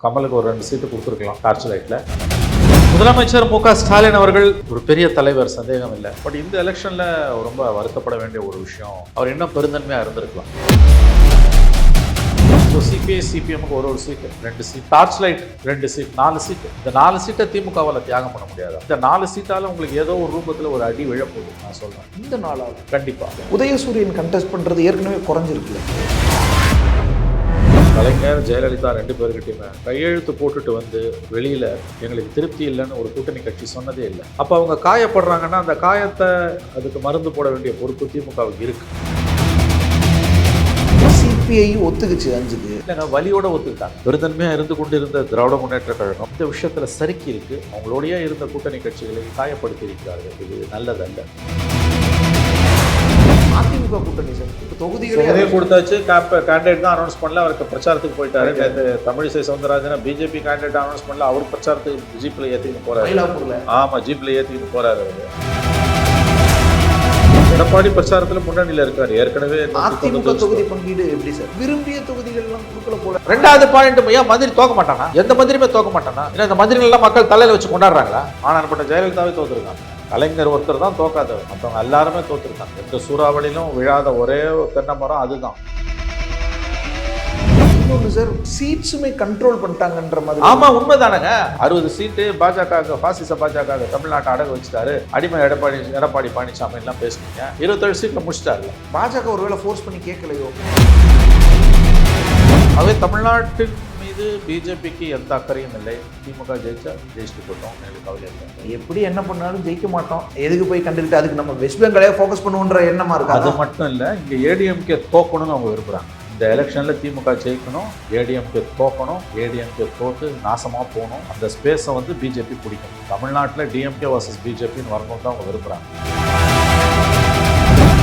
கமலுக்கு ஒரு 2 சீட்டு கொடுத்துருக்கலாம் டார்ச் லைட்டில். முதலமைச்சர் மு க ஸ்டாலின் அவர்கள் ஒரு பெரிய தலைவர், சந்தேகம் இல்லை. பட் இந்த எலெக்ஷனில் ரொம்ப வருத்தப்பட வேண்டிய ஒரு விஷயம், அவர் இன்னும் பெருந்தன்மையாக இருந்திருக்கலாம். ஸோ சிபிஐ சிபிஎம்முக்கு ஒரு சீட்டு, 2 சீட், டார்ச் லைட் 2 சீட், 4 சீட்டு. இந்த 4 சீட்டை திமுகவால் தியாகம் பண்ண முடியாது. இந்த 4 சீட்டால் உங்களுக்கு ஏதோ ஒரு ரூபத்தில் ஒரு அடி விழப்போகுது நான் சொல்கிறேன். இந்த நாளாக கண்டிப்பாக உதயசூரியன் கண்டெஸ்ட் பண்ணுறது ஏற்கனவே குறைஞ்சிருக்குல்ல. கலைஞர் ஜெயலலிதா 2 பேர்கிட்டையுமே கையெழுத்து போட்டுட்டு வந்து வெளியில் எங்களுக்கு திருப்தி இல்லைன்னு ஒரு கூட்டணி கட்சி சொன்னதே இல்லை. அப்போ அவங்க காயப்படுறாங்கன்னா அந்த காயத்தை அதுக்கு மருந்து போட வேண்டிய பொறுப்பு திமுகவுக்கு இருக்கு. சிபிஐ ஒத்துக்குச்சு 5க்கு. இல்லைங்க, வலியோட ஒத்துக்கிட்டாங்க. பெருந்தன்மையாக இருந்து கொண்டு இருந்த திராவிட முன்னேற்ற கழகம் இந்த விஷயத்தில் சறுக்கி இருக்கு. அவங்களோடய இருந்த கூட்டணி கட்சிகளை காயப்படுத்தி இருக்கிறார்கள். இது நல்லதல்ல. அதிமுக கூட்டணி சார் இப்போ தொகுதிகளே கொடுத்தாச்சு. கேண்டிடேட் தான் அனௌன்ஸ் பண்ணல, அவருக்கு பிரச்சாரத்துக்கு போயிட்டாரு. நேற்று Tamilisai Soundararajan BJP candidate announce பண்ணல, அவர் பிரச்சாரத்துக்கு ஜீப்ல ஏற்றிக்கிட்டு போறாரு. மயிலாப்பூர்ல ஆமா, ஜீப்ல ஏற்றிக்கிட்டு போறாரு. எடப்பாடி பிரச்சாரத்துல முன்னணியில இருக்காரு. ஏற்கனவே அதிமுக தொகுதி பங்கீடு எப்படி சார்? விரும்பிய தொகுதிகள்லாம் கொடுக்கல போல. 2வது பாயிண்ட், ஏன் மந்திரி தோக்க மாட்டானா? எந்த மந்திரியுமே தோக்க மாட்டானா? ஏன்னா இந்த மந்திரிகள் எல்லாம் மக்கள் தலையில வச்சு கொண்டாடுறாங்களா? ஆனான்பட்ட ஜெயலலிதாவே தோத்துருக்காங்க. கலைஞர் ஒருத்தர் தான் தோக்காதவர், மற்றவங்க எல்லாருமே தோத்துருக்காங்க. எந்த சூறாவளியிலும் விழாத ஒரே தென்னை மரம் அதுதான். இன்னொன்று சார், சீட்ஸுமே கண்ட்ரோல் பண்ணிட்டாங்கன்ற மாதிரி. ஆமா, உண்மைதானங்க. 60 சீட்டு பாஜக, பாசிச பாஜக தமிழ்நாட்டை அடகு வச்சுட்டாரு. அடிமை எடப்பாடி பழனிசாமி எல்லாம் பேசுனீங்க. 27 சீட்ல முடிச்சிட்டாரு. பாஜக ஒருவேளை ஃபோர்ஸ் பண்ணி கேட்கலையோ? அவே தமிழ்நாட்டின் மீது பிஜேபிக்கு எந்த அக்கறையும் இல்லை. திமுக ஜெயிச்சா ஜெயிச்சுட்டு போட்டோம், எனக்கு கவலை இல்லை. எப்படி என்ன பண்ணாலும் ஜெயிக்க மாட்டோம், எதுக்கு போய் கண்டுக்கிட்டு அதுக்கு நம்ம வெஸ்ட் பெங்காலே ஃபோக்கஸ் பண்ணுவோன்ற எண்ணமா இருக்கு. அது மட்டும் இல்லை, இங்கே ஏடிஎம்கே தோக்கணும்னு அவங்க விரும்புகிறாங்க. இந்த எலெக்ஷனில் திமுக ஜெயிக்கணும், ஏடிஎம்கே தோக்கணும், ஏடிஎம்கே தோற்று நாசமாக போகணும். அந்த ஸ்பேஸை வந்து பிஜேபி பிடிக்கணும். தமிழ்நாட்டில் டிஎம்கே வர்சஸ் பிஜேபின்னு வரணும் தான் அவங்க விரும்புகிறாங்க.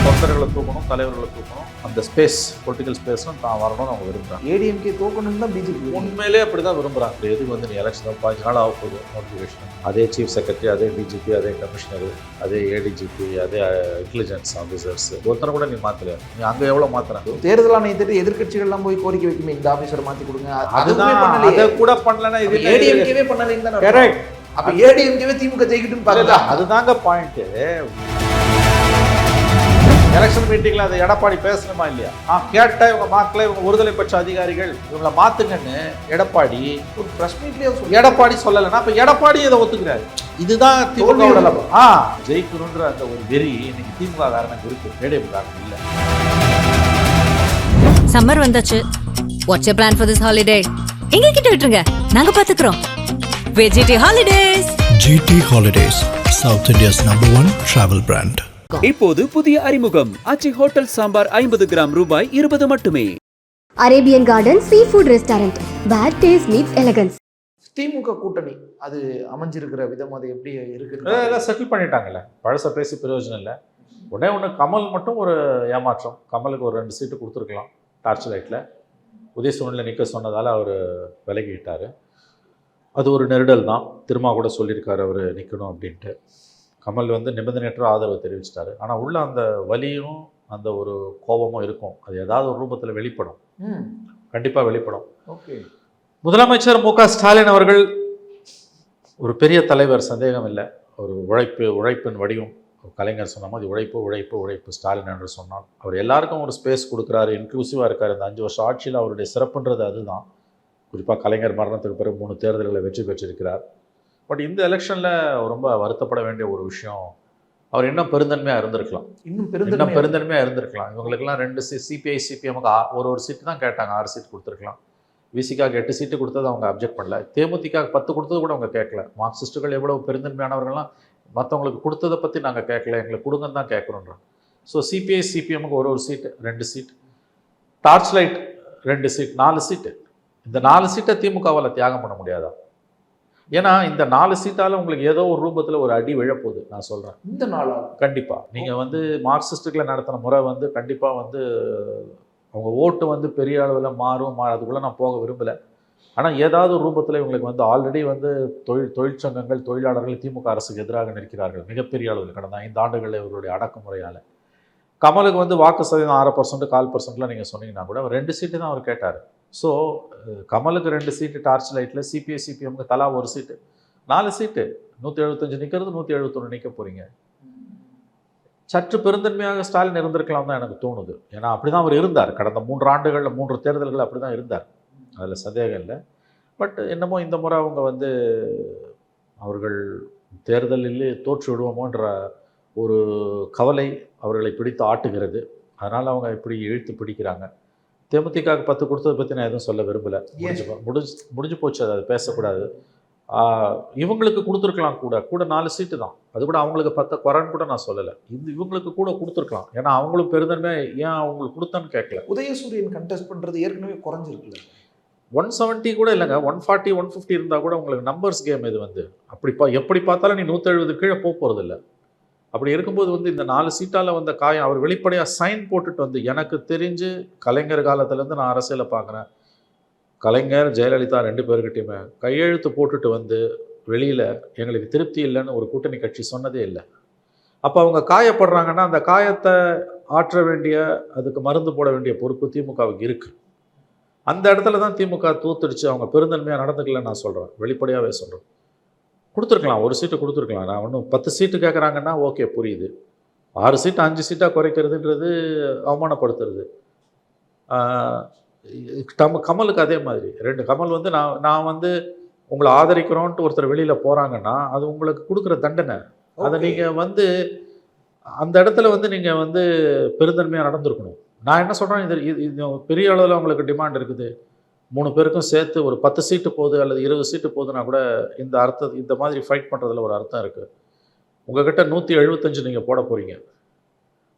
தொண்டர்களை தூக்கணும், தலைவர்களை தூக்கணும், அந்த ஸ்பேஸ், பொலிட்டிக்கல் ஸ்பேஸும் தான் வரணும்னு அவங்க விரும்புகிறாங்க. ஏடிஎம்கே தோக்கணும் தான் பிஜேபி உண்மையிலே அப்படி தான் விரும்புகிறாங்க. எதுக்கு வந்து நீ எலெக்ஷன் 15 நாள் ஆக போகுது, நோட்டிஃபிகேஷன், அதே சீஃப் செக்ரட்டரி, அதே டிஜிபி, அதே கமிஷனர், அதே ஏடிஜிபி, அதே இன்டெலிஜென்ஸ் ஆஃபீஸர்ஸ், ஒருத்தனை கூட நீ மாற்றல. நீ அங்கே எவ்வளோ மாற்றுறாங்க? தேர்தல் ஆணையத்திட்டு எதிர்கட்சிகள்லாம் போய் கோரிக்கை வைக்குமே, இந்த ஆஃபீஸரை மாற்றி கொடுங்க. அதுதான், அதை கூட பண்ணலன்னா இது ஏடிஎம்கேவே பண்ணலைன்னு தான். கரெக்ட். அப்போ ஏடிஎம்கேவே திமுக ஜெயிக்கட்டும்னு பார்த்தா அதுதாங்க பாயிண்ட்டு. எலெக்ஷன் மீட்டிங்கில் அதை எடப்பாடி பேசணுமா இல்லையா? கேட்டால் இவங்க மார்க்கில் இவங்க ஒருதலை பட்ச அதிகாரிகள் இவங்களை மாற்றுங்கன்னு எடப்பாடி ஒரு ப்ரெஸ் மீட்லேயே எடப்பாடி சொல்லலைன்னா அப்போ எடப்பாடி இதை ஒத்துக்கிறாரு. இதுதான் திமுக ஜெயிக்கணுன்ற அந்த ஒரு வெறி இன்னைக்கு திமுக காரணம் இருக்கு, ஏடிஎம் காரணம் இல்லை. சம்மர் வந்தாச்சு. What's your plan for this holiday? எங்க கிட்ட விட்டுருங்க, நாங்க பாத்துக்கிறோம். VGT holidays. GT holidays, south India's #1 travel brand. இப்போது புதிய அறிமுகம் ஆச்சி ஹோட்டல் சாம்பார் 50 கிராம் ரூபாய் 20 மட்டுமே. Arabian garden sea food restaurant, where taste meets elegance. DMK கூட்டணி அது அமைஞ்சிருக்கிற விதம் அது எப்படி இருக்கு? எல்லாம் செட்டில் பண்ணிட்டாங்கல்ல, பழச பேசி பிரயோஜனம் இல்லை. ஒன்று கமல் மட்டும் ஒரு ஏமாற்றம். கமலுக்கு ஒரு 2 சீட்டு கொடுத்துருக்கலாம் டார்ச் லைட்டில். உதயசூரியனில் நிற்க சொன்னதால் அவர் விலகிட்டார். அது ஒரு நெருடல் தான். திரும்ப கூட சொல்லியிருக்காரு அவர் நிற்கணும் அப்படின்ட்டு. கமல் வந்து நிபந்தனையற்ற ஆதரவு தெரிவிச்சிட்டாரு. ஆனால் உள்ள அந்த வலியும் அந்த ஒரு கோபமும் இருக்கும். அது ஏதாவது ஒரு ரூபத்தில் வெளிப்படும், கண்டிப்பாக வெளிப்படும். ஓகே. முதலமைச்சர் மு க ஸ்டாலின் அவர்கள் ஒரு பெரிய தலைவர், சந்தேகம் இல்லை. ஒரு உழைப்பின் வடிவம். கலைஞர் சொன்ன மாதிரி உழைப்பு ஸ்டாலின் என்று சொன்னால் அவர் எல்லாருக்கும் ஒரு ஸ்பேஸ் கொடுக்குறாரு, இன்க்ளூசிவாக இருக்கார். இந்த 5 வருஷம் ஆட்சியில் அவருடைய சிறப்புன்றது அதுதான். குறிப்பாக கலைஞர் மரணத்துக்கு பிறகு 3 தேர்தல்களை வெற்றி பெற்றிருக்கிறார். பட் இந்த எலெக்ஷனில் ரொம்ப வருத்தப்பட வேண்டிய ஒரு விஷயம், அவர் இன்னும் பெருந்தன்மையாக இருந்திருக்கலாம். இன்னும் பெருந்தன்மையாக இருந்திருக்கலாம். இவங்களுக்கெல்லாம் 2 சிபிஐ சிபிஎம்முக்கு ஒரு சீட்டு தான் கேட்டாங்க, 6 சீட் கொடுத்துருக்கலாம். விசிகாவுக்கு 8 சீட்டு கொடுத்தது அவங்க அப்ஜெக்ட் பண்ணல. தேமுதிக 10 கொடுத்தது கூட அவங்க கேட்கல. மார்க்சிஸ்டுகள் எவ்வளவு பெருந்தன்மையானவர்கள்லாம் மற்றவங்களுக்கு கொடுத்ததை பற்றி நாங்கள் கேட்கல, எங்களுக்கு கொடுங்கன்னு தான் கேட்குறோன்றோம். ஸோ சிபிஐ சிபிஎம்முக்கு ஒரு சீட்டு, 2 சீட், டார்ச் லைட் 2 சீட், 4 சீட்டு. இந்த 4 சீட்டை திமுகவால் தியாகம் பண்ண முடியாதா? ஏன்னா இந்த 4 சீட்டால் உங்களுக்கு ஏதோ ஒரு ரூபத்தில் ஒரு அடி விழப்போகுது நான் சொல்கிறேன். இந்த நாளாக கண்டிப்பாக நீங்கள் வந்து மார்க்சிஸ்டுகளை நடத்தின முறை வந்து கண்டிப்பாக வந்து அவங்க ஓட்டு வந்து பெரிய அளவில் மாறும். அதுக்குள்ளே நான் போக விரும்பலை. ஆனால் ஏதாவது ஒரு ரூபத்தில் இவங்களுக்கு வந்து ஆல்ரெடி வந்து தொழிற்சங்கங்கள், தொழிலாளர்கள் திமுக அரசுக்கு எதிராக நிற்கிறார்கள் மிகப்பெரிய அளவில். கடந்த 5 ஆண்டுகளில் இவர்களுடைய அடக்குமுறையால் கமலுக்கு வந்து வாக்கு சதவீதம் 6%, 4%லாம் நீங்கள் சொன்னீங்கன்னா கூட அவர் 2 சீட்டு தான் அவர் கேட்டார். ஸோ கமலுக்கு 2 சீட்டு டார்ச் லைட்டில், சிபிஐ சிபிஎம்க்கு தலா 1 சீட்டு, 4 சீட்டு, 175 நிற்கிறது, 171 நிற்க போகிறீங்க. சற்று பெருந்தன்மையாக ஸ்டாலின் இருந்திருக்கலாம் தான் எனக்கு தோணுது. ஏன்னா அப்படி தான் அவர் இருந்தார். கடந்த 3 ஆண்டுகளில் 3 தேர்தல்கள் அப்படி தான் இருந்தார், அதில் சந்தேகம் இல்லை. பட் என்னமோ இந்த முறை அவங்க வந்து அவர்கள் தேர்தலில் தோற்று விடுவோமோன்ற ஒரு கவலை அவர்களை பிடித்து ஆட்டுகிறது. அதனால் அவங்க இப்படி இழுத்து பிடிக்கிறாங்க. தேமுதிகவுக்கு 10 கொடுத்ததை பற்றி நான் எதுவும் சொல்ல விரும்பலை. முடிஞ்சு போச்சு, அது பேசக்கூடாது. இவங்களுக்கு கொடுத்துருக்கலாம், கூட 4 சீட்டு தான், அது கூட அவங்களுக்கு 10 குறைன்னு கூட நான் சொல்லலை. இவங்களுக்கு கூட கொடுத்துருக்கலாம். ஏன்னா அவங்களும் பெருந்தன்மையாக ஏன் அவங்களுக்கு கொடுத்தான்னு கேட்கல. உதயசூரியன் கண்டெஸ்ட் பண்ணுறது ஏற்கனவே குறைஞ்சிருக்குல்ல. 170 கூட இல்லைங்க, 140 150 இருந்தால் கூட உங்களுக்கு நம்பர்ஸ் கேம் இது வந்து. எப்படி பார்த்தாலும் நீ 170 கீழே போகிறதில்ல. அப்படி இருக்கும்போது வந்து இந்த 4 சீட்டால் வந்த காயம் அவர் வெளிப்படையாக சைன் போட்டுட்டு வந்து, எனக்கு தெரிஞ்சு கலைஞர் காலத்துலேருந்து நான் அரசியலை பார்க்குறேன், கலைஞர் ஜெயலலிதா 2 பேர்கிட்டையுமே கையெழுத்து போட்டுட்டு வந்து வெளியில் எங்களுக்கு திருப்தி இல்லைன்னு ஒரு கூட்டணி கட்சி சொன்னதே இல்லை. அப்போ அவங்க காயப்படுறாங்கன்னா அந்த காயத்தை ஆற்ற வேண்டிய, அதுக்கு மருந்து போட வேண்டிய பொறுப்பு திமுகவுக்கு இருக்குது. அந்த இடத்துல தான் திமுக தூத்துடுச்சு, அவங்க பெருந்தன்மையாக நடந்துக்கலன்னு நான் சொல்கிறேன், வெளிப்படையாகவே சொல்கிறேன். கொடுத்துருக்கலாம், 1 சீட்டு கொடுத்துருக்கலாம். நான் ஒன்றும் 10 சீட்டு கேட்குறாங்கன்னா ஓகே, புரியுது. 6 சீட்டு 5 சீட்டாக குறைக்கிறதுன்றது அவமானப்படுத்துறது. கமலுக்கு அதே மாதிரி 2 கமல் வந்து நான் வந்து உங்களை ஆதரிக்கிறோன்ட்டு ஒருத்தர் வெளியில் போகிறாங்கன்னா அது உங்களுக்கு கொடுக்குற தண்டனை. அதை நீங்கள் வந்து அந்த இடத்துல வந்து நீங்கள் வந்து பெருந்தன்மையாக நடந்துருக்கணும். நான் என்ன சொல்கிறேன், இது பெரிய அளவில் உங்களுக்கு டிமாண்ட் இருக்குது, 3 பேருக்கும் சேர்த்து ஒரு 10 சீட்டு போகுது அல்லது 20 சீட்டு போகுதுன்னா கூட இந்த மாதிரி ஃபைட் பண்ணுறதுல ஒரு அர்த்தம் இருக்குது. உங்கள்கிட்ட 175 நீங்கள் போட போகிறீங்க.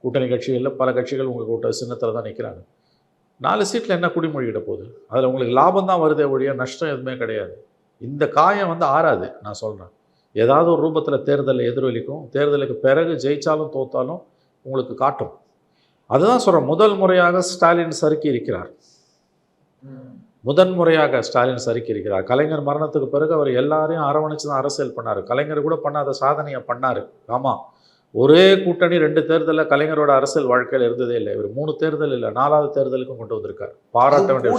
கூட்டணி கட்சிகளில் பல கட்சிகள் உங்கள் கூட்ட சின்னத்தில் தான் நிற்கிறாங்க. 4 சீட்டில் என்ன குடிமொழியிட போகுது? அதில் உங்களுக்கு லாபம் தான் வருதே ஒழிய நஷ்டம் எதுவுமே கிடையாது. இந்த காயம் வந்து ஆறாது. நான் சொல்கிறேன், ஏதாவது ஒரு ரூபத்தில் தேர்தலில் எதிரொலிக்கும். தேர்தலுக்கு பிறகு ஜெயித்தாலும் தோத்தாலும் உங்களுக்கு காட்டும். அதுதான் சொல்கிறேன், முதல் முறையாக ஸ்டாலின் சறுக்கி இருக்கிறார். முதன்முறையாக ஸ்டாலின் சறுக்கி இருக்கிறார். கலைஞர் மரணத்துக்கு பிறகு அவர் எல்லாரையும் அரவணைச்சு தான் அரசியல் பண்ணார். கலைஞர் கூட பண்ணாத சாதனையை பண்ணார். ஆமாம், ஒரே கூட்டணி 2 தேர்தலில் கலைஞரோட அரசியல் வாழ்க்கையில் இருந்ததே இல்லை. இவர் 3 தேர்தல் இல்லை, 4வது தேர்தலுக்கும் கொண்டு வந்திருக்கார். பாராட்ட வேண்டிய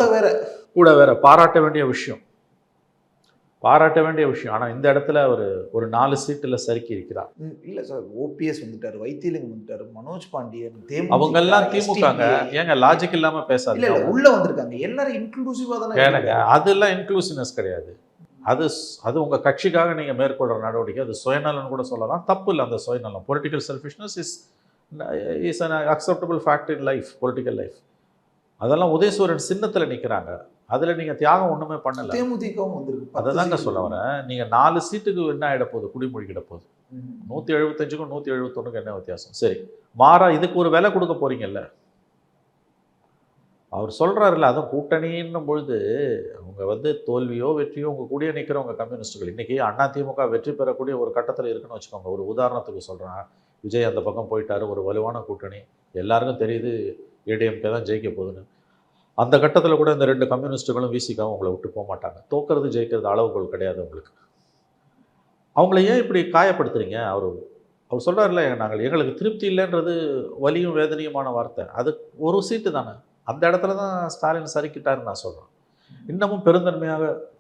பாராட்ட வேண்டிய விஷயம். ஆனால் இந்த இடத்துல அவர் ஒரு 4 சீட்டில் சறுக்கி இருக்கிறார். இல்லை சார், ஓபிஎஸ் வந்துட்டார், வைத்திலிங்கம் வந்துட்டார், மனோஜ் பாண்டியன், அவங்க எல்லாம் திமுகங்க. ஏங்க லாஜிக் இல்லாமல் பேசாது. இல்லை உள்ள வந்திருக்காங்க, எல்லாரும் இன்க்ளூசிவாக தானே. ஏனுங்க, அதெல்லாம் இன்க்ளூசிவ்னஸ் கிடையாது. அது உங்கள் கட்சிக்காக நீங்கள் மேற்கொள்கிற நடவடிக்கை. அது சுயநலன் கூட சொல்லலாம், தப்பு இல்லை. அந்த சுயநலம், political selfishness is an acceptable fact in life, political life. அதெல்லாம் உதயசூரன் சின்னத்தில் நிற்கிறாங்க. அதில் நீங்கள் தியாகம் ஒன்றுமே பண்ணலை. தேமுதிகவும் வந்துருக்கு. அதை தாங்க சொல்ல வரேன். நீங்கள் 4 சீட்டுக்கு என்ன ஆகிட போகுது? குடிமொழிக்கிட போகுது. 175க்கும் 171க்கும் என்ன வித்தியாசம்? சரி, மாறா இதுக்கு ஒரு விலை கொடுக்க போகிறீங்கல்ல. அவர் சொல்கிறாருல்ல, அதுவும் கூட்டணின்னும் பொழுது அவங்க வந்து தோல்வியோ வெற்றியோ உங்கள் கூடிய நிற்கிறவங்க கம்யூனிஸ்ட்டுகள். இன்றைக்கி அதிமுக வெற்றி பெறக்கூடிய ஒரு கட்டத்தில் இருக்குன்னு வச்சுக்கோங்க. ஒரு உதாரணத்துக்கு சொல்கிறேன், விஜய் அந்த பக்கம் போயிட்டார், ஒரு வலுவான கூட்டணி, எல்லாருக்கும் தெரியுது ஏடிஎம்கே தான் ஜெயிக்க போகுதுன்னு. அந்த கட்டத்தில் கூட இந்த 2 கம்யூனிஸ்ட்டுகளும் விசிகாவும் உங்களை விட்டு போக மாட்டாங்க. தோக்கிறது ஜெயிக்கிறது அளவுகோல் கிடையாது உங்களுக்கு. அவங்கள ஏன் இப்படி காயப்படுத்துறீங்க? அவர் சொல்கிறார்ல, எங்களுக்கு திருப்தி இல்லைன்றது வலியும் வேதனையுமான வார்த்தை. அது ஒரு சீட்டு தானே. அந்த இடத்துல தான் ஸ்டாலின் சறுக்கிட்டாருன்னு நான் சொல்கிறேன். இன்னமும்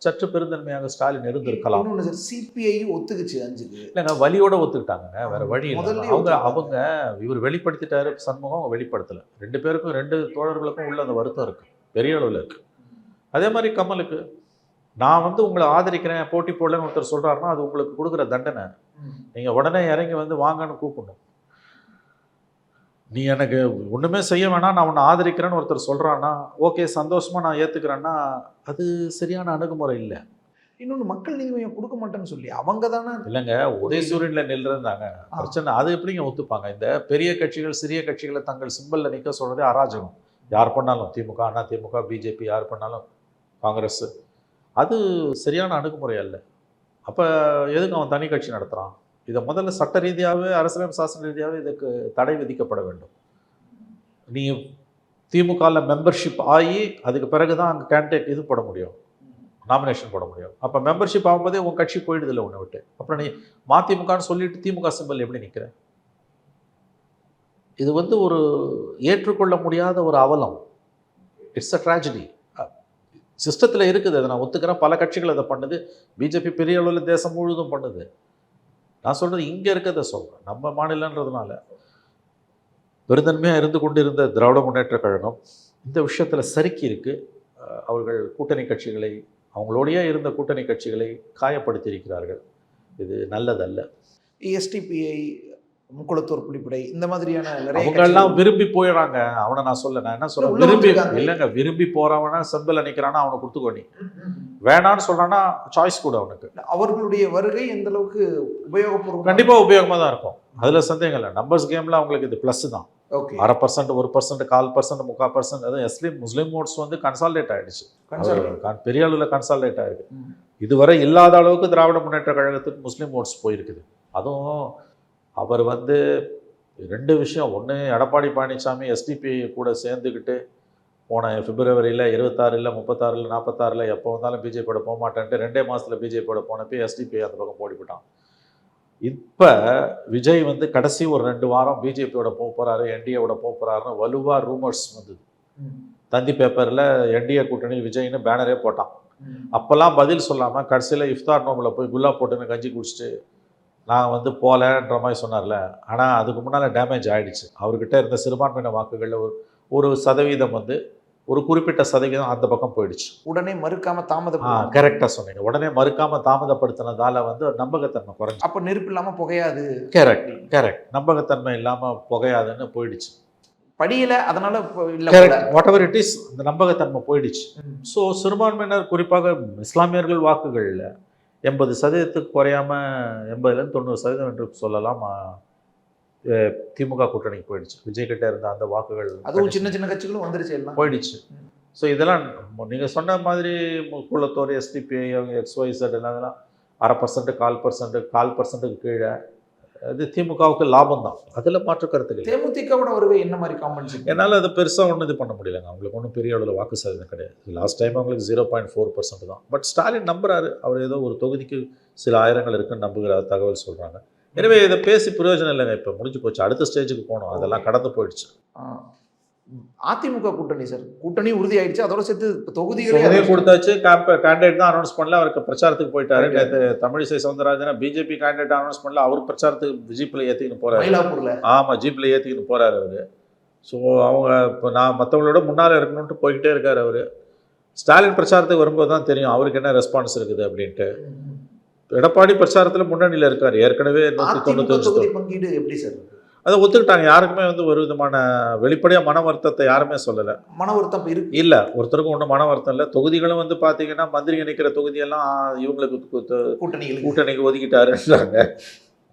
சற்று பெருந்தன்மையாக ஸ்டாலின் இருந்திருக்கலாம். சிபிஐ ஒத்துக்குச்சு 5க்கு. இல்லைங்க, வலியோட ஒத்துக்கிட்டாங்க, வேற வழி இல்லை. அவங்க இவர் வெளிப்படுத்திட்டாரு சண்முகம், அவங்க வெளிப்படுத்தலை. 2 பேருக்கும் 2 தோழர்களுக்கும் உள்ள அந்த வருத்தம் இருக்குது, பெரிய அளவில் இருக்குது. அதே மாதிரி கமலுக்கு, நான் வந்து உங்களை ஆதரிக்கிறேன், போட்டி போடலன்னு ஒருத்தர் சொல்கிறாருன்னா அது உங்களுக்கு கொடுக்குற தண்டனை. நீங்கள் உடனே இறங்கி வந்து வாங்கன்னு கூப்பிடணும். நீ எனக்கு ஒன்றுமே செய்ய வேணாம், நான் உன்னை ஆதரிக்கிறேன்னு ஒருத்தர் சொல்கிறான்னா ஓகே, சந்தோஷமாக நான் ஏற்றுக்கிறேன்னா அது சரியான அணுகுமுறை இல்லை. இன்னொன்று, மக்கள் நீதி மையம் கொடுக்க மாட்டேன்னு சொல்லி அவங்க தானே. இல்லைங்க, உதயசூரியனில் நின்றுருந்தாங்க பிரச்சனை. அது எப்படிங்க ஒத்துப்பாங்க? இந்த பெரிய கட்சிகள் சிறிய கட்சிகளை தங்கள் சிம்பலில் நிற்க சொல்கிறதே அராஜகம். யார் பண்ணாலும், திமுக, அண்ணா திமுக, பிஜேபி, யார் பண்ணாலும், காங்கிரஸ், அது சரியான அணுகுமுறை அல்ல. அப்போ எதுக்கு அவன் தனி கட்சி நடத்துகிறான்? இதை முதல்ல சட்ட ரீதியாகவே, அரசியலமைப்பு சாசன ரீதியாகவே இதுக்கு தடை விதிக்கப்பட வேண்டும். நீ திமுகவில் மெம்பர்ஷிப் ஆகி அதுக்கு பிறகு தான் அங்கே கேண்டிடேட் இது போட முடியும், நாமினேஷன் போட முடியும். அப்போ மெம்பர்ஷிப் ஆகும்போதே உன் கட்சி போயிடுதில்லை உன்னை விட்டு. அப்புறம் நீ மதிமுகன்னு சொல்லிட்டு திமுக சிம்பல் எப்படி நிற்கிற? இது வந்து ஒரு ஏற்றுக்கொள்ள முடியாத ஒரு அவலம். It's a tragedy. சிஸ்டத்தில் இருக்குது, அதை நான் ஒத்துக்கிறேன். பல கட்சிகள் அதை பண்ணுது. பிஜேபி பெரிய அளவில் தேசம் முழுவதும் பண்ணுது. நான் சொல்கிறது இங்கே இருக்கிறத சொல்கிறேன். நம்ம மாநிலன்றதுனால பெருந்தன்மையாக இருந்து கொண்டு இருந்த திராவிட முன்னேற்றக் கழகம் இந்த விஷயத்தில் சறுக்கி இருக்குது. அவர்கள் கூட்டணி கட்சிகளை, அவங்களோடையே இருந்த கூட்டணி கட்சிகளை காயப்படுத்தியிருக்கிறார்கள். இது நல்லதல்ல. எஸ்டிபிஐ, முக்குளத்தூர் புலிப்படை, இந்த மாதிரியான நிறைய அவங்கெல்லாம் விரும்பி போயிடறாங்க. அவனை நான் சொல்ல, நான் என்ன சொல்றேன், விரும்பி இல்லைங்க, விரும்பி போறவனா செம்பில் நிற்கிறானா அவனை கொடுத்துக்கோ. நீ வேணான்னு சொல்றான்னா சாய்ஸ் கூட அவனுக்கு. அவர்களுடைய வருகை எந்த அளவுக்கு உபயோகப்பூர்வம்? கண்டிப்பாக உபயோகமாக தான் இருக்கும், அதில் சந்தேகம் இல்லை. நம்பர்ஸ் கேமில் அவங்களுக்கு இது ப்ளஸ் தான். ஓகே, 1% 1% 1/4% 3/4%, அதுவும் முஸ்லீம் ஓட்ஸ் வந்து கன்சால்டேட் ஆகிடுச்சு. பெரிய அளவில் கன்சால்டேட் ஆகிருக்கு. இதுவரை இல்லாத அளவுக்கு திராவிட முன்னேற்ற கழகத்துக்கு முஸ்லீம் ஓட்ஸ் போயிருக்குது. அதுவும் அவர் வந்து 2 விஷயம். ஒன்று, எடப்பாடி பழனிசாமி எஸ்டிபிஐ கூட சேர்ந்துக்கிட்டு போன பிப்ரவரியில் 26 36 46 எப்போ வந்தாலும் பிஜேபியோட போக மாட்டேன்ட்டு 2 மாதத்தில் பிஜேபியோட போனப்போ எஸ்டிபிஐ அந்த பக்கம் போய்விட்டான். இப்போ விஜய் வந்து கடைசி ஒரு 2 வாரம் பிஜேபியோட போக போகிறாரு, என்டிஏவோட போக போகிறாருன்னு வலுவாக ரூமர்ஸ் வந்தது. தந்தி பேப்பரில் என்டிஏ கூட்டணி விஜய்னு பேனரே போட்டான். அப்போல்லாம் பதில் சொல்லாமல் கடைசியில் இஃப்தார் நோம்பில் போய் குல்லா போட்டுன்னு கஞ்சி குடிச்சிட்டு நான் வந்து போகலன்ற மாதிரி சொன்னார்ல. ஆனால் அதுக்கு முன்னால் டேமேஜ் ஆகிடுச்சு. அவர்கிட்ட இருந்த சிறுபான்மையின வாக்குகளில் ஒரு சதவீதம் வந்து ஒரு குறிப்பிட்ட சதவீதம் அந்த பக்கம் போயிடுச்சு. உடனே மறுக்காம தாமதம். கரெக்டாக சொன்னீங்க. உடனே மறுக்காம தாமதப்படுத்தினதால வந்து நம்பகத்தன்மை குறைஞ்சி, அப்போ நெருப்பு இல்லாமல் புகையாது. கரெக்ட் நம்பகத்தன்மை இல்லாமல் புகையாதுன்னு போயிடுச்சு. படியில அதனால வாட் எவர் இட் இஸ், இந்த நம்பகத்தன்மை போயிடுச்சு. ஸோ சிறுபான்மையினர், குறிப்பாக இஸ்லாமியர்கள் வாக்குகளில் 80% குறையாம 80% 90% என்று சொல்லலாம் திமுக கூட்டணிக்கு போயிடுச்சு. விஜய் கிட்ட இருந்த அந்த வாக்குகள், அதுவும் சின்ன சின்ன கட்சிகளும் வந்துருச்சு, எல்லாம் போயிடுச்சு. ஸோ இதெல்லாம் நீங்கள் சொன்ன மாதிரி முக்குளத்தோர், எஸ்டிபிஐ, அவங்க XYZ எல்லாம் 1/2%, 1/4%, கீழே அது திமுகவுக்கு லாபம் தான். அதில் மாற்று கருத்துக்கள். தேமுதிகவோட வருகை என்ன மாதிரி காம்பன்சேஷன்? என்னால் அது பெருசாக ஒன்றும் இது பண்ண முடியலைங்க. அவங்களுக்கு ஒன்றும் பெரிய அளவில் வாக்கு சதவீதம் கிடையாது. லாஸ்ட் டைம் அவங்களுக்கு 0.4% தான். பட் ஸ்டாலின் நம்புறாரு. அவர் ஏதோ ஒரு தொகுதிக்கு சில ஆயிரங்கள் இருக்குன்னு நம்புகிறார், தகவல் சொல்கிறாங்க. எனவே இதை பேசி பிரயோஜனம் இல்லைங்க. இப்போ முடிஞ்சு போச்சு, அடுத்த ஸ்டேஜுக்கு போகணும். அதெல்லாம் கடந்து போயிடுச்சு. அதிமுக கூட்டணி சார், கூட்டணி உறுதி ஆயிடுச்சு. அதோட சேர்த்து தொகுதிகளே கொடுத்தாச்சு. கேண்டிடேட் தான் அனௌன்ஸ் பண்ணல, அவருக்கு பிரச்சாரத்துக்கு போயிட்டாரு. நேற்று Tamilisai Soundararajan BJP candidate announce பண்ணல, அவர் பிரச்சாரத்துக்கு ஜீப்பில் ஏற்றிக்கின்னு போறாரு. மயிலாப்பூர்ல ஆமாம், ஜீப்பில் ஏற்றிக்கின்னு போறாரு அவரு. ஸோ அவங்க இப்போ நான் மற்றவங்களோட முன்னால் இருக்கணும்ட்டு போய்கிட்டே இருக்காரு அவர். ஸ்டாலின் பிரச்சாரத்துக்கு வரும்போது தான் தெரியும் அவருக்கு என்ன ரெஸ்பான்ஸ் இருக்குது அப்படின்ட்டு. எடப்பாடி பிரச்சாரத்தில் முன்னணியில் இருக்கார். ஏற்கனவே 195 பங்கீடு எப்படி சார் அதை ஒத்துக்கிட்டாங்க. யாருக்குமே வந்து ஒரு விதமான வெளிப்படையாக மன வருத்தத்தை யாருமே சொல்லலை. மன வருத்தம் இருக்கு இல்லை, ஒருத்தருக்கும் ஒன்றும் மன வருத்தம் இல்லை. தொகுதிகளும் வந்து பார்த்தீங்கன்னா மந்திரிங்க நிற்கிற தொகுதியெல்லாம் இவங்களுக்கு கூட்டணிக்கு ஒதுக்கிட்டாருன்றாங்க.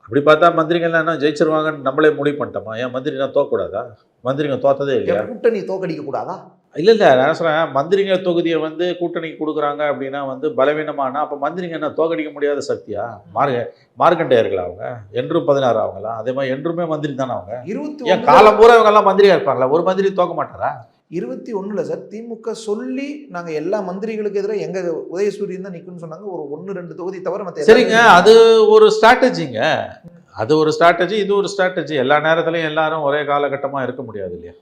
அப்படி பார்த்தா மந்திரிகள்லாம் என்ன ஜெயிச்சிருவாங்கன்னு நம்மளே முடிவு பண்ணிட்டோமா? ஏன் மந்திரினா தோக்கக்கூடாதா? மந்திரிங்க தோத்ததே இல்லையா? கூட்டணி தோக்கடிக்க கூடாதா? இல்லை, நான் சொல்கிறேன், மந்திரிங்க தொகுதியை வந்து கூட்டணிக்கு கொடுக்குறாங்க அப்படின்னா வந்து பலவீனமானா அப்போ மந்திரிங்க என்ன தோக்கடிக்க முடியாத சக்தியா? மார்க்கண்டேயர்கள் அவங்க என்றும் 16 ஆகுங்களா? அதே மாதிரி என்றுமே மந்திரி தானே அவங்க. 21 ஏன் காலம் பூரா இவங்கெல்லாம் மந்திரியாக இருப்பாங்களா? ஒரு மந்திரி தோக்க மாட்டாரா? 21 சார் திமுக சொல்லி நாங்கள் எல்லா மந்திரிகளுக்கு எதிராக எங்கள் உதயசூரியன் தான் நிற்கும்னு சொன்னாங்க. ஒரு 1-2 தொகுதி தவிர மற்ற. சரிங்க, அது ஒரு ஸ்ட்ராட்டஜிங்க. அது ஒரு ஸ்ட்ராட்டஜி, இது ஒரு ஸ்ட்ராட்டஜி. எல்லா நேரத்துலையும் எல்லாரும் ஒரே காலகட்டமாக இருக்க முடியாது இல்லையா?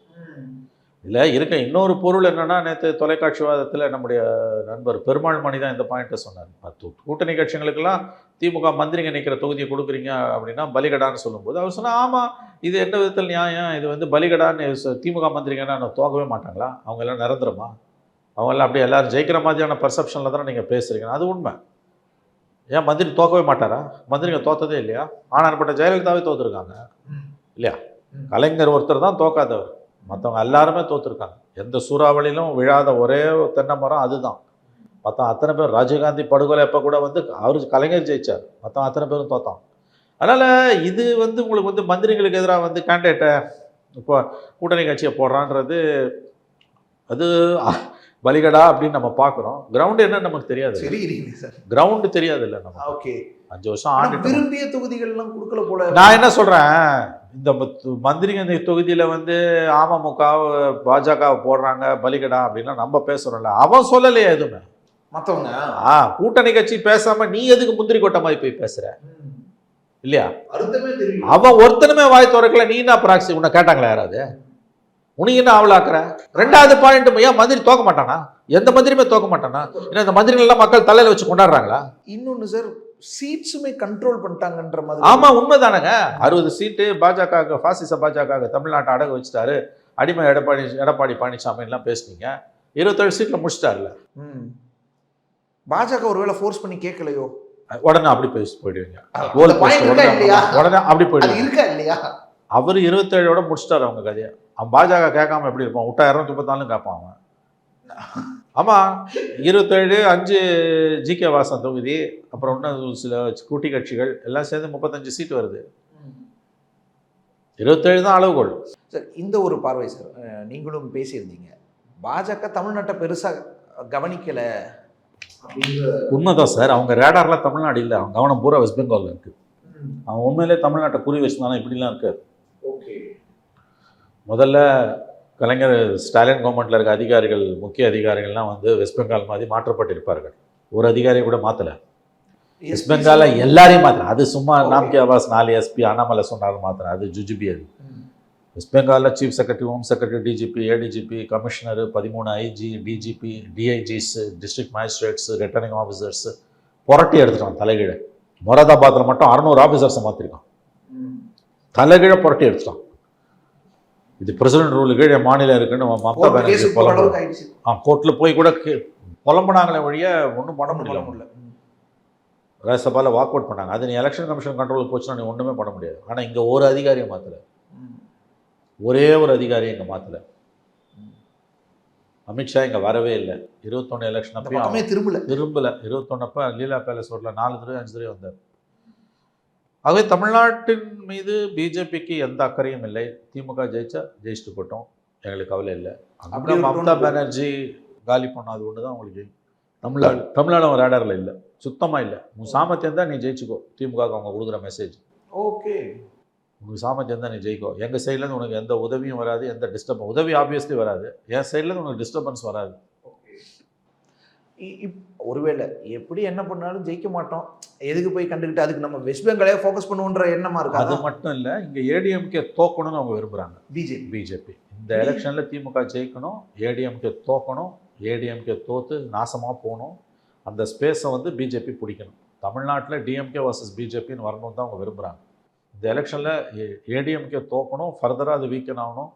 இல்லை இருக்க. இன்னொரு பொருள் என்னென்னா, நேற்று தொலைக்காட்சி வாதத்தில் நம்முடைய நண்பர் பெருமாள் மணி தான் இந்த பாயிண்ட்டை சொன்னார். கூட்டணி கட்சிகளுக்கெல்லாம் திமுக மந்திரிங்க நிற்கிற தொகுதியை கொடுக்குறீங்க அப்படின்னா பலிகடான்னு சொல்லும்போது அவர் சொன்னால், ஆமாம், இது எந்த விதத்தில் நியாயம்? இது வந்து பலிகடான்னு திமுக மந்திரிங்கன்னா தோக்கவே மாட்டாங்களா? அவங்க எல்லாம் நிரந்தரமா? அவங்கெல்லாம் அப்படியே எல்லோரும் ஜெயிக்கிற மாதிரியான பர்செப்ஷனில் தானே நீங்கள் பேசுகிறீங்க. அது உண்மை. ஏன் மந்திரி தோக்கவே மாட்டாரா? மந்திரிங்க தோத்ததே இல்லையா? ஆனாற்பட்ட ஜெயலலிதாவே தோற்றுருக்காங்க இல்லையா? கலைஞர் ஒருத்தர் தான் தோக்காதவர், மற்றவங்க எல்லாருமே தோற்றுருக்காங்க. எந்த சூறாவளியிலும் விழாத ஒரே தென்னை மரம் அதுதான். மற்ற அத்தனை பேர், ராஜீவ்காந்தி படுகொலை எப்போ கூட வந்து அவர் கலைஞர் ஜெயிச்சார், மற்றவங்க அத்தனை பேரும் தோத்தான். அதனால் இது வந்து உங்களுக்கு வந்து மந்திரிங்களுக்கு எதிராக வந்து கேண்டிடேட்டை இப்போ கூட்டணி கட்சியை போடுறான்றது அது பலிகடா அப்படின்னு நம்ம பார்க்குறோம். கிரவுண்டு என்னன்னு நமக்கு தெரியாது. கிரவுண்டு தெரியாது இல்லை நம்ம. ஓகே, 5 வருஷம் ஆண்டு விரும்பிய தொகுதிகள்லாம் கொடுக்கல போல. நான் என்ன சொல்கிறேன், இந்த மந்திரிங்க இந்த தொகுதியில் வந்து அமமுக பாஜக போடுறாங்க பலிகடா அப்படின்னா நம்ம பேசுகிறோம்ல. அவன் சொல்லலையே எதுவுமே. மற்றவங்க கூட்டணி கட்சி பேசாமல் நீ எதுக்கு முந்திரி கொட்ட மாதிரி போய் பேசுகிற? இல்லையா? அர்த்தமே தெரியும். அவன் ஒருத்தனுமே வாய் திறக்கல, நீ என்ன ப்ராக்சி? உன்னை கேட்டாங்களா யாராவது? உனக்கு என்ன ஆவலாக்குற? ரெண்டாவது பாயிண்ட், ஏன் மந்திரி தோக்க மாட்டானா? எந்த மந்திரியுமே தோக்க மாட்டானா? ஏன்னா இந்த மந்திரிகள் எல்லாம் மக்கள் தலையில வச்சு கொண்டாடுறாங்களா? இன்னொன்னு சார், சீட்ஸுமே கண்ட்ரோல் பண்ணிட்டாங்கன்ற மாதிரி. ஆமா, உண்மைதானங்க. 60 சீட்டு பாஜக, பாசிச பாஜக தமிழ்நாட்டை அடகு வச்சுட்டாரு, அடிமை எடப்பாடி பழனிசாமி எல்லாம் பேசுனீங்க. 27 சீட்ல முடிச்சிட்டாருல. பாஜக ஒருவேளை ஃபோர்ஸ் பண்ணி கேட்கலையோ? உடனே அப்படி போயிடுவீங்க. அந்த point இருக்கா இல்லையா? உடனே அப்படி அது போயிடுவீங்க. இருக்கா இல்லையா? அவர் 27 முடிச்சிட்டாரு அவங்க கதையை. அவன் பாஜக கேட்காம எப்படி இருப்பான்? விட்டா 234 கேட்பான் அவன். ஆமா, 27, 5 ஜி.கே. வாசன் தொகுதி, அப்புறம் இன்னும் சில கூட்டி கட்சிகள் எல்லாம் சேர்ந்து 35 சீட் வருது. 27 தான் அளவுகோல். சார், இந்த ஒரு பார்வை சார், நீங்களும் பேசியிருந்தீங்க, பாஜக தமிழ்நாட்டை பெருசா கவனிக்கல. உண்மைதான் சார். அவங்க ரேடார்ல தமிழ்நாடு இல்லை, அவங்க கவனம் பூரா வெஸ்ட் பெங்கால்ல இருக்கு. அவன் உண்மையிலே தமிழ்நாட்டை குறி வச்சுதானா இப்படிலாம் இருக்காது. முதல்ல கலைஞர் ஸ்டாலின் கவர்மெண்ட்ல இருக்க அதிகாரிகள், முக்கிய அதிகாரிகள்லாம் வந்து வெஸ்ட் பெங்கால் மாதிரி மாற்றப்பட்டிருப்பார்கள். ஒரு அதிகாரியை கூட மாற்றலை. வெஸ்ட் பெங்கால எல்லாரையும் மாத்திரம். அது சும்மா நாம்கே ஆவாஸ் 4 எஸ்பி அண்ணாமலை சொன்னார் மாத்திரம். அது ஜுஜுபி. அது வெஸ்ட் பெங்காலில் chief secretary, home secretary, DGP, ADGP, commissioner, 13 IG, DGP, DIGs, district magistrates, returning officers புரட்டி எடுத்துட்டான் தலைகீழ. மொராதாபாத்தில் மட்டும் 600 ஆஃபீஸர்ஸை மாற்றிருக்கான். தலைகீழ புரட்டி எடுத்துட்டான். இது பிரசிடென்ட் ரூல் கீழே மாநிலம் இருக்குன்னு மம்தா பானர்ஜி கோர்ட்டில் போய் கூட புலம்புனாங்களே வழிய ஒன்றும் பண்ண முடியல. ராஜ்யசபாவில் வாக் அவுட் பண்ணாங்க. அது நீ எலெக்ஷன் கமிஷன் கண்ட்ரோலுக்கு போச்சுன்னா நீ ஒன்றுமே பண்ண முடியாது. ஆனால் இங்கே ஒரு அதிகாரியை மாற்றலை, ஒரே ஒரு அதிகாரியை இங்கே மாற்றலை. அமித்ஷா இங்கே வரவே இல்லை. 21 எலெக்ஷன் அப்பயும் திரும்பல. 21 அப்போ லீலா பேலஸ் ரோட்டில் 4 தடவை 5 தடவை வந்தார். ஆகவே தமிழ்நாட்டின் மீது பிஜேபிக்கு எந்த அக்கறையும் இல்லை. திமுக ஜெயிச்சுட்டு போட்டோம், எங்களுக்கு கவலை இல்லை. அப்படி மம்தா பானர்ஜி காலி பண்ணாது ஒன்று தான் உங்களுக்கு. தமிழ்நாடு அவன் ரேடாரில் இல்லை, சுத்தமாக இல்லை. உன் சாமர்த்தியம் தான் நீ ஜெயிச்சுக்கோ. திமுக அவங்க கொடுக்குற மெசேஜ், ஓகே உனக்கு சாமர்த்தியம் தான் நீ ஜெயிக்கோ. எங்கள் சைட்லேருந்து உனக்கு எந்த உதவியும் வராது, எந்த டிஸ்டர்பன்ஸ். உதவி ஆப்வியஸ்லி வராது, என் சைட்லேருந்து உனக்கு டிஸ்டர்பன்ஸ் வராது. ஒருவேளை எப்படி என்ன பண்ணாலும் ஜெயிக்க மாட்டோம், எதுக்கு போய் கண்டுக்கிட்டு அதுக்கு நம்ம வெஸ்ட் பெங்காலே ஃபோக்கஸ் பண்ணுவோன்ற எண்ணமா இருக்கு. அது மட்டும் இல்லை, இங்கே ஏடிஎம்கே தோக்கணும்னு அவங்க விரும்புகிறாங்க. பிஜேபி இந்த எலெக்ஷனில் திமுக ஜெயிக்கணும், ஏடிஎம்கே தோக்கணும், ஏடிஎம்கே தோற்று நாசமாக போகணும். அந்த ஸ்பேஸை வந்து பிஜேபி பிடிக்கணும். தமிழ்நாட்டில் டிஎம்கே வர்சஸ் பிஜேபின்னு வரணும் தான் அவங்க விரும்புகிறாங்க. இந்த எலெக்ஷனில் ஏடிஎம்கே தோக்கணும், ஃபர்தராக அது வீக்கன் ஆகணும்.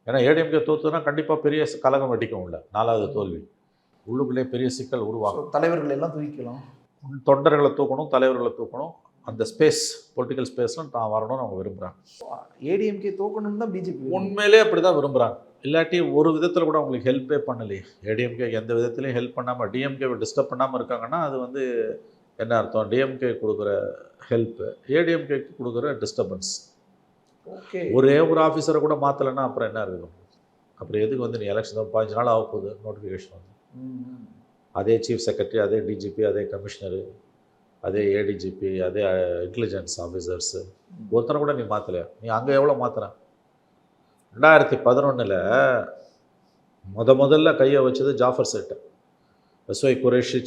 ஏன்னா ஏடிஎம்கே தோற்றுனா கண்டிப்பாக பெரிய கலகம் வெடிக்கும். உள்ள 4வது தோல்வி உள்ளுக்குள்ளே பெரிய சிக்கல் உருவாகும். தலைவர்கள் எல்லாம் தூக்கிக்கலாம், தொண்டர்களை தூக்கணும், தலைவர்களை தூக்கணும். அந்த ஸ்பேஸ், பொலிட்டிக்கல் ஸ்பேஸில் தான் வரணும்னு அவங்க விரும்புகிறாங்க. ஏடிஎம்கே தோக்கணும்னு தான் பிஜேபி உண்மையிலே அப்படி தான் விரும்புகிறாங்க. இல்லாட்டி ஒரு விதத்தில் கூட அவங்களுக்கு ஹெல்ப்பே பண்ணலையே. ஏடிஎம்கே எந்த விதத்துலையும் ஹெல்ப் பண்ணாமல் டிஎம்கேவை டிஸ்டர்ப் பண்ணாமல் இருக்காங்கன்னா அது வந்து என்ன அர்த்தம்? டிஎம்கே கொடுக்குற ஹெல்ப்பு ஏடிஎம்கேக்கு கொடுக்குற டிஸ்டர்பன்ஸ். ஓகே, ஒரே ஒரு ஆஃபீஸரை கூட மாற்றலைன்னா அப்புறம் என்ன இருக்கும்? அப்புறம் எதுக்கு வந்து நீ எலெக்ஷன் 15 நாள் ஆக போகுது, நோட்டிஃபிகேஷன் வந்து அதே சீஃப் செக்ரட்டரி, அதே டிஜிபி, அதே கமிஷனரு, அதே ஏடிஜிபி, அதே இன்டெலிஜென்ஸ் ஆஃபீஸர்ஸு, ஒருத்தனை கூட நீ மாற்றலையா? நீ அங்கே எவ்வளோ மாற்றுற? 2011 முதல்ல கையை வச்சது Jafar Sait, SY Qureshi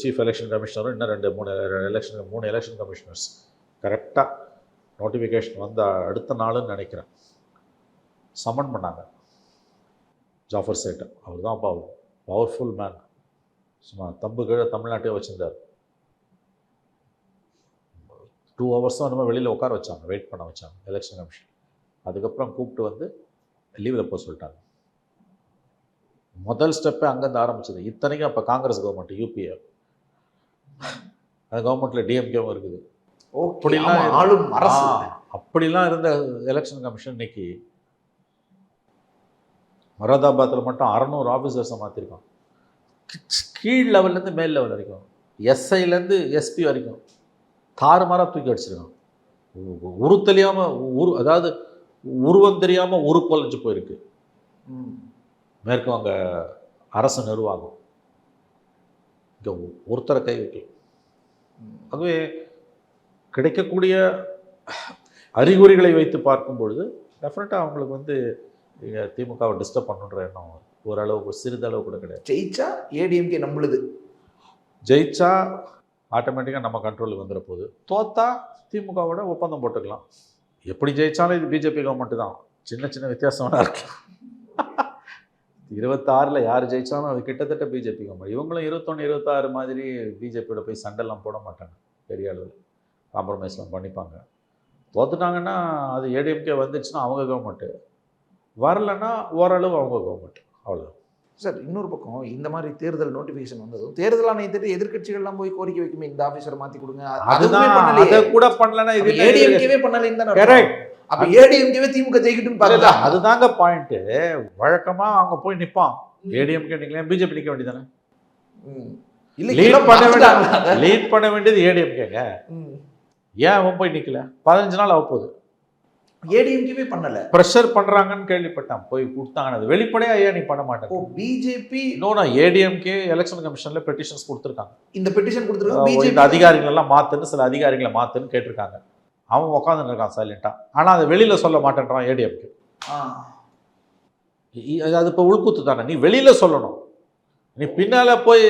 chief election கமிஷனரும், இன்னும் 3 எலெக்ஷன் கமிஷனர்ஸ். கரெக்டாக நோட்டிஃபிகேஷன் வந்த அடுத்த நாளுன்னு நினைக்கிறேன் சம்மன் பண்ணாங்க ஜாஃபர் சேட்டை. அவர் தான் பவர்ஃபுல் மேன். சும்மா தம்பு கீழே தமிழ்நாட்டையே வச்சுருந்தார். 2 ஹவர்ஸும் அந்த மாதிரி வெளியில் உட்கார வச்சாங்க, வெயிட் பண்ண வச்சாங்க எலெக்ஷன் கமிஷன். அதுக்கப்புறம் கூப்பிட்டு வந்து லீவில் போக சொல்லிட்டாங்க. முதல் ஸ்டெப்பே அங்கேருந்து ஆரம்பிச்சது. இத்தனைக்கும் அப்போ காங்கிரஸ் கவர்மெண்ட், யூபிஏ, அந்த கவர்மெண்ட்டில் டிஎம்கேவும் இருக்குது. அப்படிலாம் இருந்த எலெக்ஷன் கமிஷன் இன்னைக்கு மொராதாபாத்தில் மட்டும் 600 ஆஃபீஸர்ஸை மாற்றிருக்கோம். கீழ் லெவல்லேருந்து மேல் லெவல் வரைக்கும், எஸ்ஐலேருந்து எஸ்பி வரைக்கும் தாறுமாறாக தூக்கி அடிச்சிருக்கான். அதாவது உருவம் தெரியாமல் உருப்பொலைஞ்சு போயிருக்கு மேற்கு வங்க அரசு நிர்வாகம். இங்கே ஒருத்தரை கை வைக்கல. ஆகவே கிடைக்கக்கூடிய அறிகுறிகளை வைத்து பார்க்கும் பொழுது டெஃபினட்டாக அவங்களுக்கு வந்து திமுகவை டிஸ்டர்ப் பண்ணுன்ற எண்ணம் ஓரளவுக்கு, சிறிதளவு கூட கிடையாது. ஜெயிச்சா ஏடிஎம்கே நம்மளுது, ஜெயிச்சா ஆட்டோமேட்டிக்காக நம்ம கண்ட்ரோலுக்கு வந்துட போகுது. தோத்தா திமுகவோட ஒப்பந்தம் போட்டுக்கலாம். எப்படி ஜெயிச்சாலும் இது பிஜேபி கவர்மெண்ட்டு தான். சின்ன சின்ன வித்தியாசமாக இருக்கு. 26 யார் ஜெயிச்சாலும் அது கிட்டத்தட்ட பிஜேபி கவர்மெண்ட். இவங்களும் 21, 26 மாதிரி பிஜேபியோட போய் சண்டைலாம் போட மாட்டாங்க. பெரிய அளவில் காம்ப்ரமைஸ்லாம் பண்ணிப்பாங்க. தோத்துட்டாங்கன்னா அது ஏடிஎம்கே வந்துச்சுன்னா அவங்க கவர்மெண்ட்டு, வரலைன்னா ஓரளவு அவங்க கவர்மெண்ட், அவ்வளோ. சார் இன்னொரு பக்கம் இந்த மாதிரி தேர்தல் நோட்டிஃபிகேஷன் வந்ததும் தேர்தல் ஆணையத்திட்டு எதிர்க்கட்சிகள்லாம் போய் கோரிக்கை வைக்குமே, இந்த ஆஃபீஸரை மாற்றி கொடுங்க. அதுதான் அதை கூட பண்ணலன்னா இது ஏடிஎம்கேவே பண்ணலைன்னு தான் கரெக்ட். அப்போ ஏடிஎம்கேவே திமுக ஜெயிக்கட்டும்னு பார்க்கல. அதுதாங்க பாயிண்ட்டு. வழக்கமாக அவங்க போய் நிற்பான். ஏடிஎம்கே நிற்கல, பிஜேபி நிற்க வேண்டியதானே. லீட் பண்ண வேண்டியது ஏடிஎம்கேங்க. ஏன் அவன் போய் நிற்கல? 15 நாள் ஆக போகுது. ஏடிஎம்கேவே பண்ணல, ப்ரெஷர் பண்றாங்கன்னு கேள்விப்பட்டான். போய் கொடுத்தாங்க. அது வெளிப்படையா ஏன் நீ பண்ண மாட்டேன்? பிஜேபி இன்னொன்று ஏடிஎம்கே எலெக்ஷன் கமிஷன்ல பெட்டிஷன்ஸ் கொடுத்துருக்காங்க. இந்த பெட்டிஷன் கொடுத்துருக்காங்க. இந்த அதிகாரிகள் எல்லாம் மாத்துன்னு, சில அதிகாரிகளை மாத்துன்னு கேட்டிருக்காங்க. அவன் உட்காந்துன்னு இருக்கான் சைலண்டா. ஆனா அதை வெளியில சொல்ல மாட்டேன்றான் ஏடிஎம்கே. அது இப்போ உள்குத்து தானே. நீ வெளியில சொல்லணும். நீ பின்னால போய்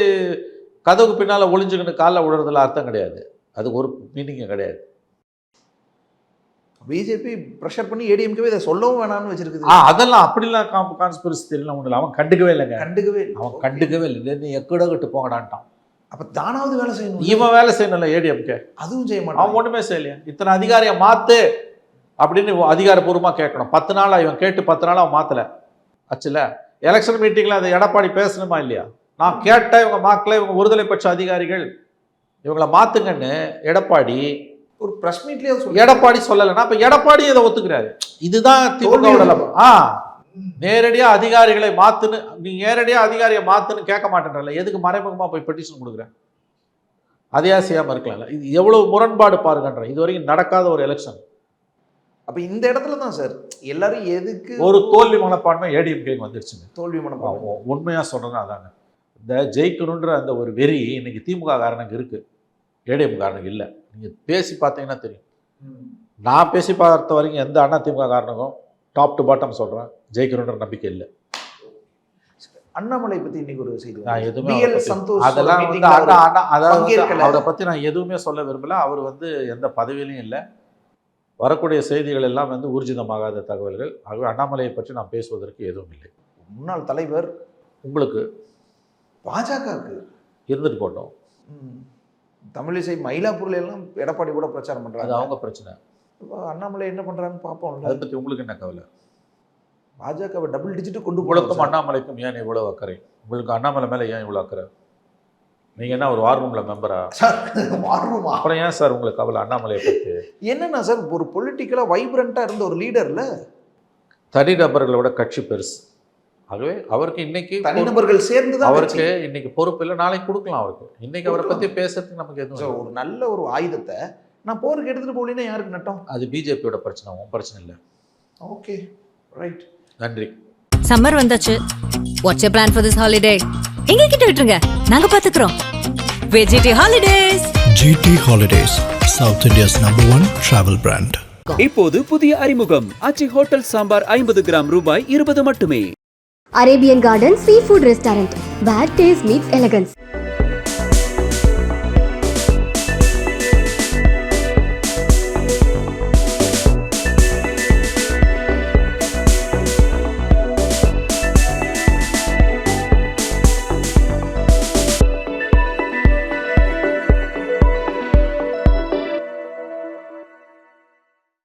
கதவுக்கு பின்னால ஒளிஞ்சுக்கின்னு காலைல விடுறதுல அர்த்தம் கிடையாது. அது ஒரு மீனிங்கே கிடையாது. பிஜேபி ப்ரெஷர் பண்ணி ஏடிஎம்கேவே இதை சொல்லவும் வேணாம்னு வச்சிருக்குது. அதெல்லாம் அப்படிலாம் கான்ஸ்பிரசி தெரியல ஒன்றும் இல்லை. அவன் கண்டுக்கவே இல்லைங்க. அவன் கண்டுக்கவே இல்லை. நீ எக்கட கட்டு போங்கடான்ட்டான். அப்போ தானாவது வேலை செய்யணும். இவன் வேலை செய்யணும்ல ஏடிஎம்கே. அதுவும் செய்ய மாட்டான். அவன் ஒன்றுமே செய்யலையா? இத்தனை அதிகாரியை மாற்று அப்படின்னு அதிகாரப்பூர்வமாக கேட்கணும். 10 நாளாக இவன் கேட்டு 10 நாளாக அவன் மாற்றலை ஆச்சுல. எலெக்ஷன் மீட்டிங்கில் அதை எடப்பாடி பேசணுமா இல்லையா? நான் கேட்டேன், இவங்க மாற்றல, இவங்க ஒருதலை பட்ச அதிகாரிகள், இவங்களை மாற்றுங்கன்னு எடப்பாடி ஒரு பிரஸ் மீட்லயே எடப்பாடி சொல்லலைன்னா அப்ப எடப்பாடி இதை ஒத்துக்கிறாரு. இதுதான் திமுக. நேரடியா அதிகாரிகளை மாத்துன்னு, நீ நேரடியா அதிகாரியை மாத்துன்னு கேட்க மாட்டேன்றல, எதுக்கு மறைமுகமா போய் பெட்டிஷன் கொடுக்குற? அதையா செய்யாம இருக்கலாம்ல. இது எவ்வளவு முரண்பாடு பாருங்கன்ற. இது வரைக்கும் நடக்காத ஒரு எலெக்ஷன். அப்ப இந்த இடத்துல தான் சார் எல்லாரும் எதுக்கு ஒரு தோல்வி மனப்பான்மை ஏடிஎம்கே வந்துருச்சுங்க. தோல்வி மனப்பான்மை உண்மையா சொல்றேன்னா அதாங்க. இந்த ஜெயிக்கணுன்ற அந்த ஒரு வெறி இன்னைக்கு திமுக காரனுக்கு இருக்கு, ஏடிஎம் காரனுக்கு இல்லை. நீங்கள் பேசி பார்த்தீங்கன்னா தெரியும். நான் பேசி பார்த்த வரைக்கும் எந்த Anna DMK காரனுக்கும் top to bottom சொல்கிறேன், ஜெயிக்கணுன்ற நம்பிக்கை இல்லை. அண்ணாமலை பற்றி இன்னைக்கு ஒரு செய்தி, நான் எதுவுமே அதெல்லாம் அவரை பற்றி நான் எதுவுமே சொல்ல விரும்பல. அவர் எந்த பதவியிலையும் இல்லை. வரக்கூடிய செய்திகள் எல்லாம் ஊர்ஜிதமாகாத தகவல்கள். ஆகவே அண்ணாமலையை பற்றி நான் பேசுவதற்கு எதுவும் இல்லை. முன்னாள் தலைவர் உங்களுக்கு பாஜகவுக்கு இருந்துட்டு போட்டோம். தமிழிசை மயிலாப்பூர்ல எல்லாம் எடப்பாடி கூட பிரச்சாரம் பண்றாங்க. அது அவங்க பிரச்சனை. அண்ணாமலை என்ன பண்றான்னு பார்ப்போம். அதை பற்றி உங்களுக்கு என்ன கவலை? பாஜகவை டபுள் டிஜிட் கொண்டு உங்களுக்கும் அண்ணாமலைக்கும் ஏன் இவ்வளவு அக்கறை? உங்களுக்கு அண்ணாமலை மேலே ஏன் இவ்வளோ அக்கறை? நீங்கள் என்ன ஒரு வார் ரூமில் மெம்பரா? வார் ரூமா? அப்புறம் ஏன் சார் உங்களுக்கு கவலை அண்ணாமலையை பற்றி? என்னன்னா சார், ஒரு பொலிட்டிக்கலாக வைப்ரண்ட்டாக இருந்த ஒரு லீடர்ல தனி நபர்களோட கட்சி பெருசு. ஆகவே அவருக்கு இன்னைக்கு தனிநபர்கள் சேர்ந்து தான் அவருக்கு இன்னைக்கு பொறுப்பு இல்லை, நாளைக்கு கொடுக்கலாம் அவருக்கு. இன்னைக்கு அவரை பற்றி பேசுறதுக்கு நமக்கு எதுவும் ஒரு நல்ல ஒரு ஆயுதத்தை நான் போருக்கு எடுத்துட்டு போகலன்னா யாருக்கு நட்டம்? அது பிஜேபியோட பிரச்சனை, உன் பிரச்சனை இல்லை. ஓகே ரைட், நன்றி. சம்மர் வந்தாச்சு. What's you plan for this holiday? எங்க கிட்ட விட்டுருங்க, நாங்க பாத்துக்கிறோம். வெஜிடி holidays. GT Holidays, South India's #1 travel brand. இப்போது புதிய அறிமுகம் ஆச்சி ஹோட்டல் சாம்பார் 50 கிராம் ரூபாய் 20 மட்டுமே. Arabian Garden Seafood Restaurant, where taste meets elegance.